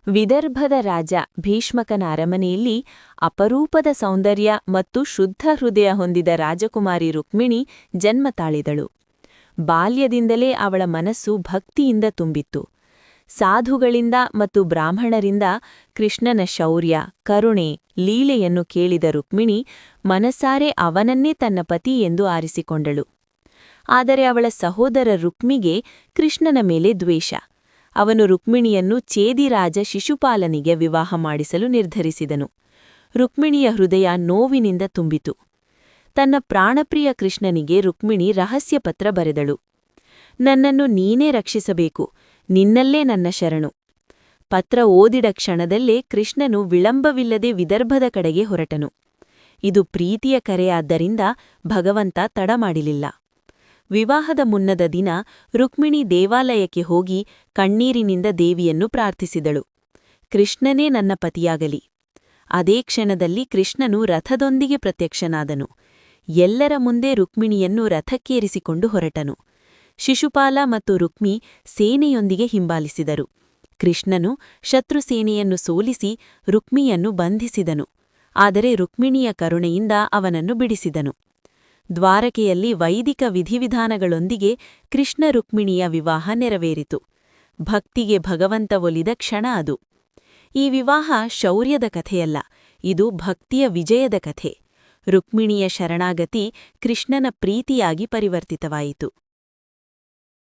ವಿದರ್ಭದ ರಾಜ ಭೀಷ್ಮಕನ ಅರಮನೆಯಲ್ಲಿ ಅಪರೂಪದ ಸೌಂದರ್ಯ ಮತ್ತು ಶುದ್ಧ ಹೃದಯ ಹೊಂದಿದ ರಾಜಕುಮಾರಿ ರುಕ್ಮಿಣಿ ಜನ್ಮ ತಾಳಿದಳು. ಬಾಲ್ಯದಿಂದಲೇ ಅವಳ ಮನಸ್ಸು ಭಕ್ತಿಯಿಂದ ತುಂಬಿತ್ತು. ಸಾಧುಗಳಿಂದ ಮತ್ತು ಬ್ರಾಹ್ಮಣರಿಂದ ಕೃಷ್ಣನ ಶೌರ್ಯ, ಕರುಣೆ, ಲೀಲೆಯನ್ನು ಕೇಳಿದ ರುಕ್ಮಿಣಿ ಮನಸಾರೆ ಅವನನ್ನೇ ತನ್ನ ಪತಿ ಎಂದು ಆರಿಸಿಕೊಂಡಳು. ಆದರೆ ಅವಳ ಸಹೋದರ ರುಕ್ಮಿಗೆ ಕೃಷ್ಣನ ಮೇಲೆ ದ್ವೇಷ. ಅವನು ರುಕ್ಮಿಣಿಯನ್ನು ಚೇದಿರಾಜ ಶಿಶುಪಾಲನಿಗೆ ವಿವಾಹ ಮಾಡಿಸಲು ನಿರ್ಧರಿಸಿದನು. ರುಕ್ಮಿಣಿಯ ಹೃದಯ ನೋವಿನಿಂದ ತುಂಬಿತು. ತನ್ನ ಪ್ರಾಣಪ್ರಿಯ ಕೃಷ್ಣನಿಗೆ ರುಕ್ಮಿಣಿ ರಹಸ್ಯ ಪತ್ರ ಬರೆದಳು. ನನ್ನನ್ನು ನೀನೇ ರಕ್ಷಿಸಬೇಕು, ನಿನ್ನಲ್ಲೇ ನನ್ನ ಶರಣು. ಪತ್ರ ಓದಿದ ಕ್ಷಣದಲ್ಲೇ ಕೃಷ್ಣನು ವಿಳಂಬವಿಲ್ಲದೆ ವಿದರ್ಭದ ಕಡೆಗೆ ಹೊರಟನು. ಇದು ಪ್ರೀತಿಯ ಕರೆಯಾದ್ದರಿಂದ ಭಗವಂತ ತಡಮಾಡಲಿಲ್ಲ. ವಿವಾಹದ ಮುನ್ನದ ದಿನ ರುಕ್ಮಿಣಿ ದೇವಾಲಯಕ್ಕೆ ಹೋಗಿ ಕಣ್ಣೀರಿನಿಂದ ದೇವಿಯನ್ನು ಪ್ರಾರ್ಥಿಸಿದಳು. ಕೃಷ್ಣನೇ ನನ್ನ ಪತಿಯಾಗಲಿ. ಅದೇ ಕ್ಷಣದಲ್ಲಿ ಕೃಷ್ಣನು ರಥದೊಂದಿಗೆ ಪ್ರತ್ಯಕ್ಷನಾದನು. ಎಲ್ಲರ ಮುಂದೆ ರುಕ್ಮಿಣಿಯನ್ನು ರಥಕ್ಕೇರಿಸಿಕೊಂಡು ಹೊರಟನು. ಶಿಶುಪಾಲ ಮತ್ತು ರುಕ್ಮಿ ಸೇನೆಯೊಂದಿಗೆ ಹಿಂಬಾಲಿಸಿದರು. ಕೃಷ್ಣನು ಶತ್ರುಸೇನೆಯನ್ನು ಸೋಲಿಸಿ ರುಕ್ಮಿಯನ್ನು ಬಂಧಿಸಿದನು. ಆದರೆ ರುಕ್ಮಿಣಿಯ ಕರುಣೆಯಿಂದ ಅವನನ್ನು ಬಿಡಿಸಿದನು. ದ್ವಾರಕೆಯಲ್ಲಿ ವೈದಿಕ ವಿಧಿವಿಧಾನಗಳೊಂದಿಗೆ ಕೃಷ್ಣ ರುಕ್ಮಿಣಿಯ ವಿವಾಹ ನೆರವೇರಿತು. ಭಕ್ತಿಗೆ ಭಗವಂತ ಒಲಿದ ಕ್ಷಣ ಅದು. ಈ ವಿವಾಹ ಶೌರ್ಯದ ಕಥೆಯಲ್ಲ, ಇದು ಭಕ್ತಿಯ ವಿಜಯದ ಕಥೆ. ರುಕ್ಮಿಣಿಯ ಶರಣಾಗತಿ ಕೃಷ್ಣನ ಪ್ರೀತಿಯಾಗಿ ಪರಿವರ್ತಿತವಾಯಿತು.